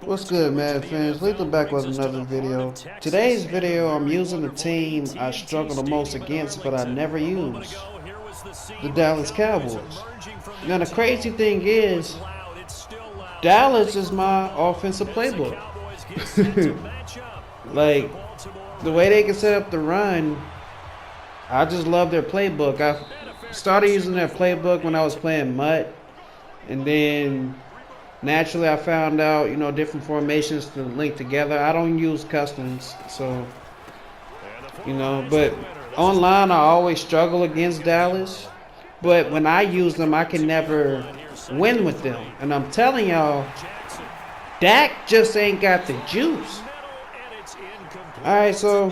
What's good, man, fans? Lethal back with another video. Today's video, I'm using the team I struggle the most against, but I never use. The Dallas Cowboys. Now, the crazy thing is, Dallas is my offensive playbook. Like, the way they can set up the run, I just love their playbook. I started using their playbook when I was playing Mutt, and then naturally I found out, different formations to link together. I don't use customs, so, but online I always struggle against Dallas. But when I use them, I can never win with them. And I'm telling y'all, Dak just ain't got the juice. Alright, so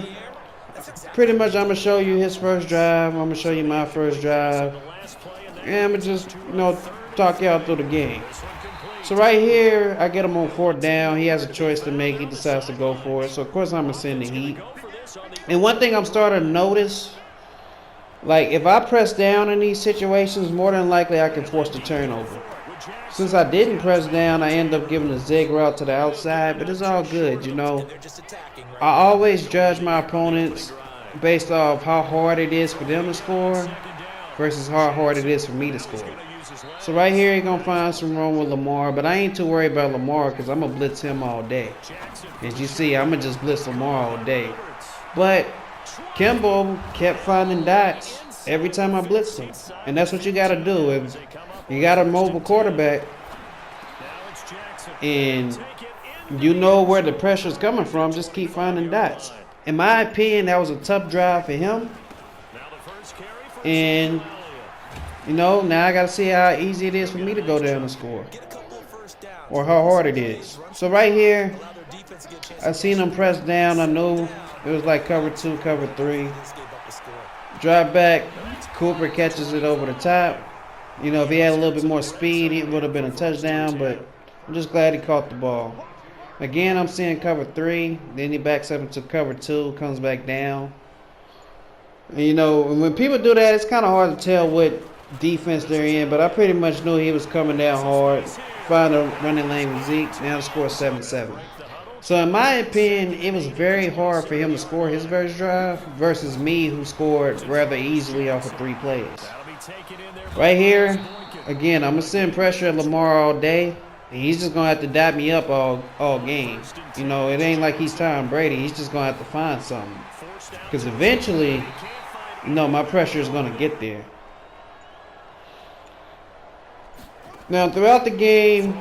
pretty much I'm going to show you his first drive. I'm going to show you my first drive. And I'm going to just, talk y'all through the game. So right here, I get him on 4th down. He has a choice to make. He decides to go for it. So, of course, I'm going to send the heat. And one thing I'm starting to notice, like, if I press down in these situations, more than likely I can force the turnover. Since I didn't press down, I end up giving a zig route to the outside. But it's all good, I always judge my opponents based off how hard it is for them to score versus how hard it is for me to score. So right here, you're going to find some room with Lamar, but I ain't too worried about Lamar because I'm going to blitz him all day. As you see, I'm going to just blitz Lamar all day. But Kimball kept finding dots every time I blitzed him. And that's what you got to do. If you got a mobile quarterback and you know where the pressure's coming from, just keep finding dots. In my opinion, that was a tough drive for him. And now I got to see how easy it is for me to go down and score. Or how hard it is. So right here, I seen him press down. I knew it was like cover 2, cover 3. Drop back. Cooper catches it over the top. If he had a little bit more speed, it would have been a touchdown. But I'm just glad he caught the ball. Again, I'm seeing cover 3. Then he backs up into cover 2. Comes back down. And when people do that, it's kind of hard to tell what defense they're in, but I pretty much knew he was coming down hard. Found a running lane with Zeke. Now the score 7-7. So in my opinion, it was very hard for him to score his first drive versus me, who scored rather easily off of 3 plays. Right here, again, I'm going to send pressure at Lamar all day. And he's just going to have to dot me up all game. It ain't like he's Tom Brady. He's just going to have to find something. Because eventually, my pressure is going to get there. Now, throughout the game,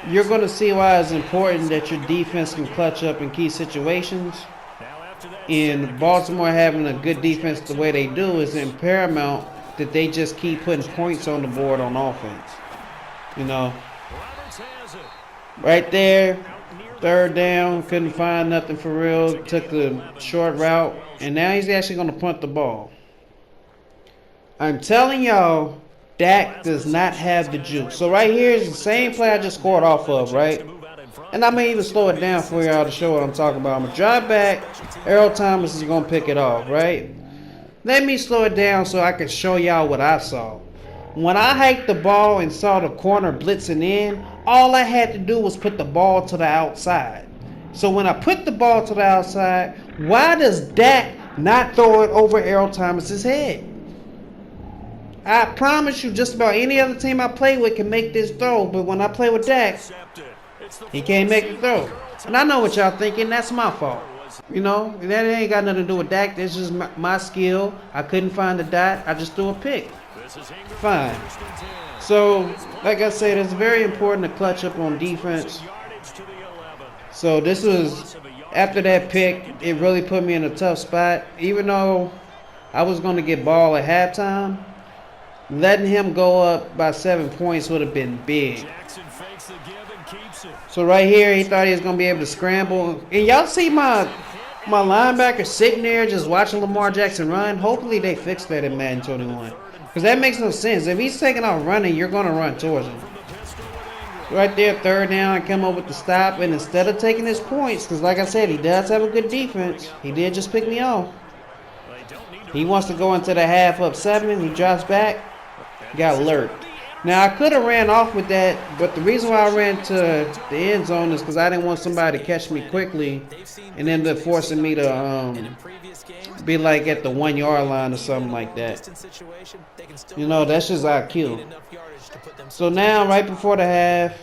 you're going to see why it's important that your defense can clutch up in key situations. And Baltimore having a good defense the way they do is paramount that they just keep putting points on the board on offense. Right there, 3rd down, couldn't find nothing for real, took the short route, and now he's actually going to punt the ball. I'm telling y'all, Dak does not have the juice. So right here is the same play I just scored off of, right? And I'm going to even slow it down for y'all to show what I'm talking about. I'm going to drive back. Earl Thomas is going to pick it off, right? Let me slow it down so I can show y'all what I saw. When I hiked the ball and saw the corner blitzing in, all I had to do was put the ball to the outside. So when I put the ball to the outside, why does Dak not throw it over Earl Thomas's head? I promise you, just about any other team I play with can make this throw, but when I play with Dak, he can't make the throw. And I know what y'all thinking, that's my fault. That ain't got nothing to do with Dak, that's just my skill. I couldn't find the dot, I just threw a pick. Fine. So, like I said, it's very important to clutch up on defense. So this was, after that pick, it really put me in a tough spot. Even though I was going to get ball at halftime, letting him go up by 7 points would have been big. So right here, he thought he was going to be able to scramble. And y'all see my linebacker sitting there just watching Lamar Jackson run? Hopefully they fixed that in Madden 21. Because that makes no sense. If he's taking off running, you're going to run towards him. Right there, 3rd down, I come up with the stop. And instead of taking his points, because like I said, he does have a good defense. He did just pick me off. He wants to go into the half up 7. He drops back. Got lurked. Now, I could have ran off with that, but the reason why I ran to the end zone is because I didn't want somebody to catch me quickly and end up forcing me to be like at the 1 yard line or something like that. You know, that's just IQ. So now, right before the half,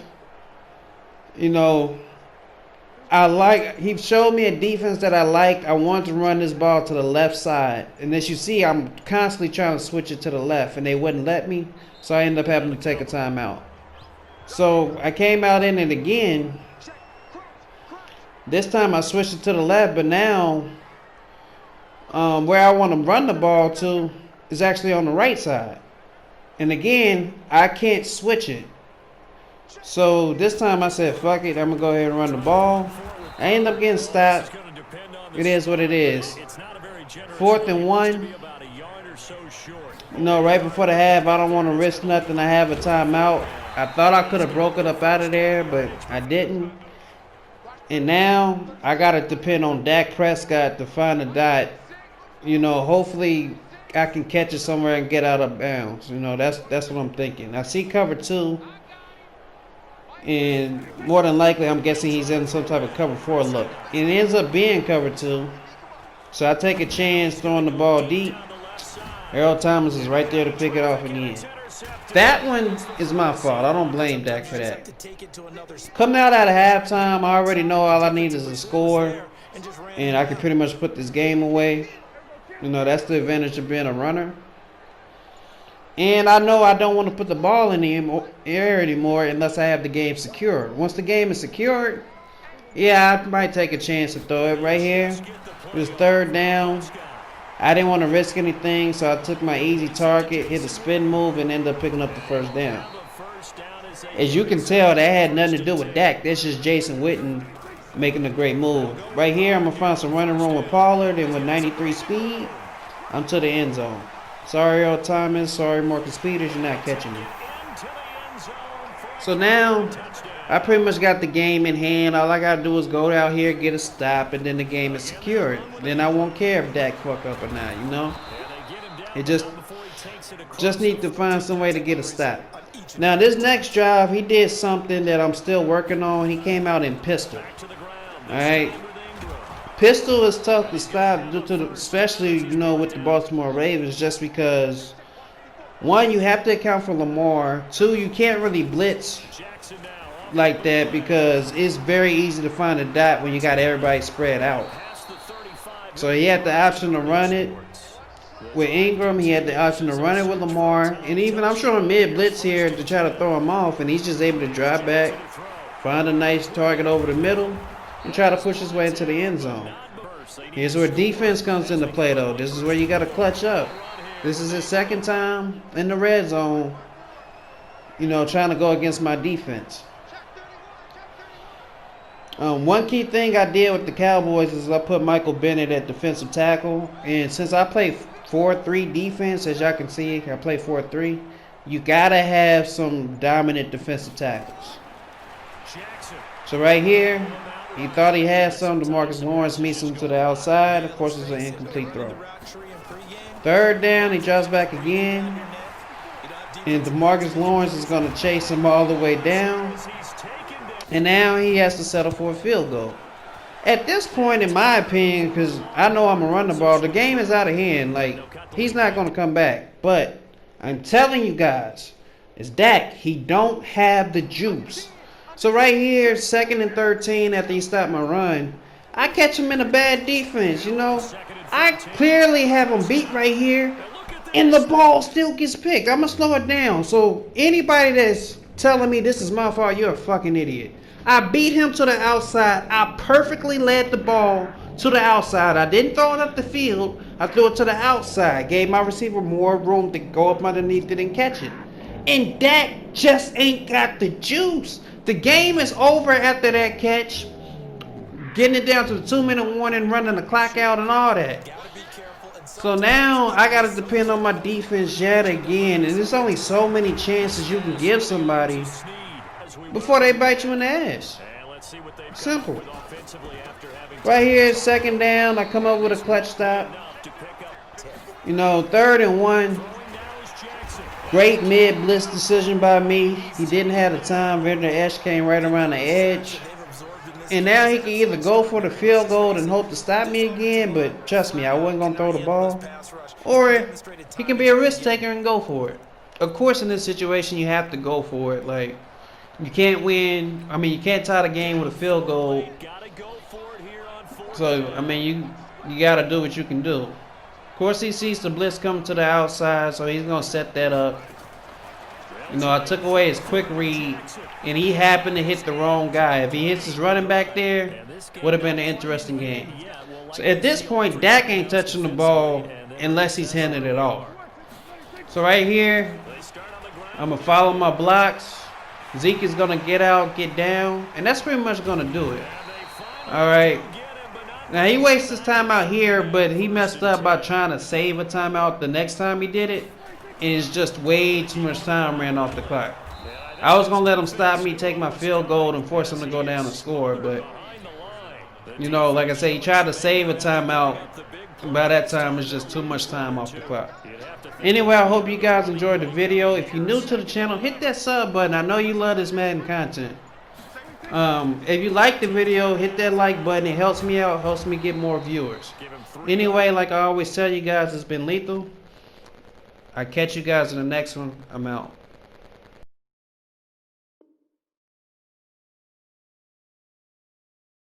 you know, he showed me a defense that I like. I wanted to run this ball to the left side. And as you see, I'm constantly trying to switch it to the left, and they wouldn't let me. So I ended up having to take a timeout. So I came out in it again. This time I switched it to the left, but now where I want to run the ball to is actually on the right side. And again, I can't switch it. So this time I said, fuck it, I'm going to go ahead and run the ball. I end up getting stopped. It is what it is. 4th and 1. You know, right before the half, I don't want to risk nothing. I have a timeout. I thought I could have broke it up out of there, but I didn't. And now I got to depend on Dak Prescott to find a dot. You know, hopefully I can catch it somewhere and get out of bounds. You know, that's what I'm thinking. I see cover 2. And more than likely, I'm guessing he's in some type of cover 4 look. It ends up being cover 2. So I take a chance throwing the ball deep. Earl Thomas is right there to pick it off again. That one is my fault. I don't blame Dak for that. Coming out at halftime, I already know all I need is a score. And I can pretty much put this game away. You know, that's the advantage of being a runner. And I know I don't want to put the ball in the air anymore unless I have the game secured. Once the game is secured, yeah, I might take a chance to throw it right here. It was 3rd down. I didn't want to risk anything, so I took my easy target, hit a spin move, and ended up picking up the 1st down. As you can tell, that had nothing to do with Dak. That's just Jason Witten making a great move. Right here, I'm going to find some running room with Pollard, and with 93 speed, I'm to the end zone. Sorry, Earl Thomas. Sorry, Marcus Peters. You're not catching me. So now, I pretty much got the game in hand. All I got to do is go out here, get a stop, and then the game is secured. Then I won't care if Dak fuck up or not, you know? It just need to find some way to get a stop. Now, this next drive, he did something that I'm still working on. He came out in pistol. All right? Pistol is tough to stop, due to especially, you know, with the Baltimore Ravens, just because, 1, you have to account for Lamar. 2, you can't really blitz like that because it's very easy to find a dot when you got everybody spread out. So he had the option to run it with Ingram. He had the option to run it with Lamar. And even I'm showing mid-blitz here to try to throw him off, and he's just able to drop back, find a nice target over the middle, and try to push his way into the end zone. Here's where defense comes into play, though. This is where you got to clutch up. This is his 2nd time in the red zone, you know, trying to go against my defense. One key thing I did with the Cowboys is I put Michael Bennett at defensive tackle. And since I play 4-3 defense, as y'all can see, I play 4-3, you got to have some dominant defensive tackles. So right here, he thought he had some. DeMarcus Lawrence meets him to the outside. Of course, it's an incomplete throw. 3rd down, he drops back again. And DeMarcus Lawrence is going to chase him all the way down. And now he has to settle for a field goal. At this point, in my opinion, because I know I'm going to run the ball, the game is out of hand. Like, he's not going to come back. But I'm telling you guys, it's Dak. He don't have the juice. So right here, 2nd and 13 after he stopped my run, I catch him in a bad defense, you know. I clearly have him beat right here, and the ball still gets picked. I'm going to slow it down. So anybody that's telling me this is my fault, you're a fucking idiot. I beat him to the outside. I perfectly led the ball to the outside. I didn't throw it up the field. I threw it to the outside. Gave my receiver more room to go up underneath it and catch it. And Dak just ain't got the juice. The game is over after that catch. Getting it down to the 2-minute warning, running the clock out and all that. So now I got to depend on my defense yet again. And there's only so many chances you can give somebody before they bite you in the ass. Simple. Right here, 2nd down. I come up with a clutch stop. You know, 3rd and 1. Great mid blitz decision by me. He didn't have the time. Vendor Esch came right around the edge. And now he can either go for the field goal and hope to stop me again, but trust me, I wasn't going to throw the ball. Or he can be a risk taker and go for it. Of course, in this situation, you have to go for it. Like, you can't win. I mean, you can't tie the game with a field goal. So, I mean, you got to do what you can do. Of course, he sees the blitz coming to the outside, so he's going to set that up. You know, I took away his quick read, and he happened to hit the wrong guy. If he hits his running back there, would have been an interesting game. So at this point, Dak ain't touching the ball unless he's handed it off. So right here, I'm going to follow my blocks. Zeke is going to get out, get down, and that's pretty much going to do it. All right. Now, he wastes his time out here, but he messed up by trying to save a timeout the next time he did it. And it's just way too much time ran off the clock. I was going to let him stop me, take my field goal, and force him to go down and score. But, you know, like I say, he tried to save a timeout. By that time, it's just too much time off the clock. Anyway, I hope you guys enjoyed the video. If you're new to the channel, hit that sub button. I know you love this Madden content. If you like the video, hit that like button. It helps me out, helps me get more viewers. Anyway, like I always tell you guys, it's been Lethal. I'll catch you guys in the next one. I'm out.